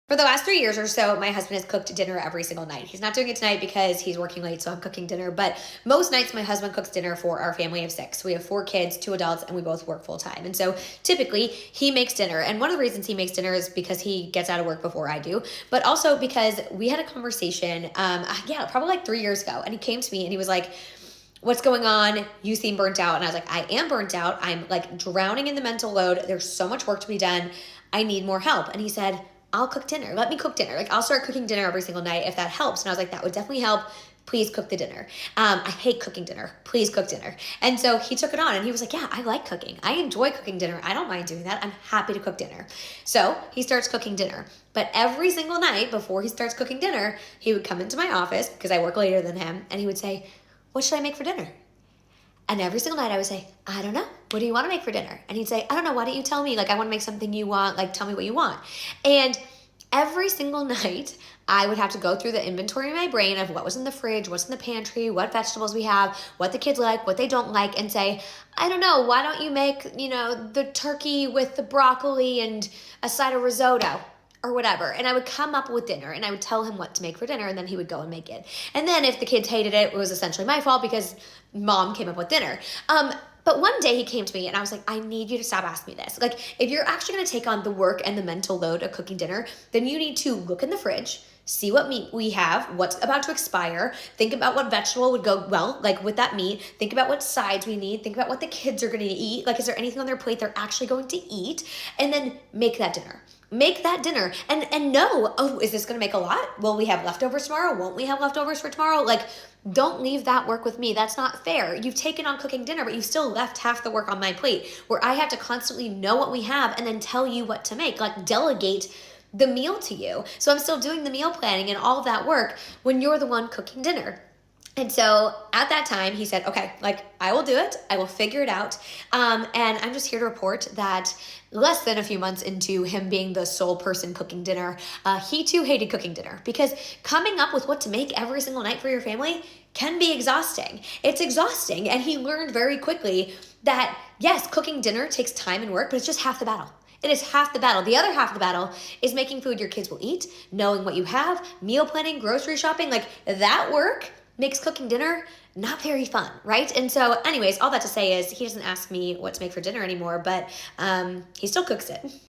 For the last 3 years or so, my husband has cooked dinner every single night. He's not doing it tonight because he's working late, so I'm cooking dinner. But most nights, my husband cooks dinner for our family of six. We have 4 kids, 2 adults, and we both work full time. And so typically, he makes dinner. And one of the reasons he makes dinner is because he gets out of work before I do, but also because we had a conversation, probably like 3 years ago. And he came to me and he was like, "What's going on? You seem burnt out." And I was like, "I am burnt out. I'm like drowning in the mental load. There's so much work to be done. I need more help." And he said, "I'll cook dinner. Let me cook dinner. Like, I'll start cooking dinner every single night if that helps." And I was like, "That would definitely help. Please cook the dinner. I hate cooking dinner. Please cook dinner." And so he took it on and he was like, "Yeah, I like cooking. I enjoy cooking dinner. I don't mind doing that. I'm happy to cook dinner." So he starts cooking dinner. But every single night before he starts cooking dinner, he would come into my office because I work later than him and he would say, "What should I make for dinner?" And every single night I would say, "I don't know. What do you want to make for dinner?" And he'd say, "I don't know. Why don't you tell me? Like, I want to make something you want. Like, tell me what you want." And every single night I would have to go through the inventory in my brain of what was in the fridge, what's in the pantry, what vegetables we have, what the kids like, what they don't like, and say, "I don't know. Why don't you make, the turkey with the broccoli and a side of risotto?" Or whatever. And I would come up with dinner and I would tell him what to make for dinner and then he would go and make it. And then if the kids hated it, it was essentially my fault because mom came up with dinner. But one day he came to me and I was like, "I need you to stop asking me this. Like, if you're actually going to take on the work and the mental load of cooking dinner, then you need to look in the fridge, see what meat we have, what's about to expire, think about what vegetable would go well, like with that meat, think about what sides we need, think about what the kids are going to eat. Like, is there anything on their plate they're actually going to eat? And then make that dinner. Make that dinner and know, oh, is this going to make a lot? Will we have leftovers tomorrow? Won't we have leftovers for tomorrow?" Like, don't leave that work with me. That's not fair. You've taken on cooking dinner, but you still left half the work on my plate where I have to constantly know what we have and then tell you what to make, like delegate the meal to you. So I'm still doing the meal planning and all of that work when you're the one cooking dinner. And so at that time, he said, "Okay, like, I will do it. I will figure it out." And I'm just here to report that less than a few months into him being the sole person cooking dinner, he too hated cooking dinner because coming up with what to make every single night for your family can be exhausting. It's exhausting. And he learned very quickly that, yes, cooking dinner takes time and work, but it's just half the battle. It is half the battle. The other half of the battle is making food your kids will eat, knowing what you have, meal planning, grocery shopping. Like, that work makes cooking dinner not very fun, right? And so anyways, all that to say is he doesn't ask me what to make for dinner anymore, but he still cooks it.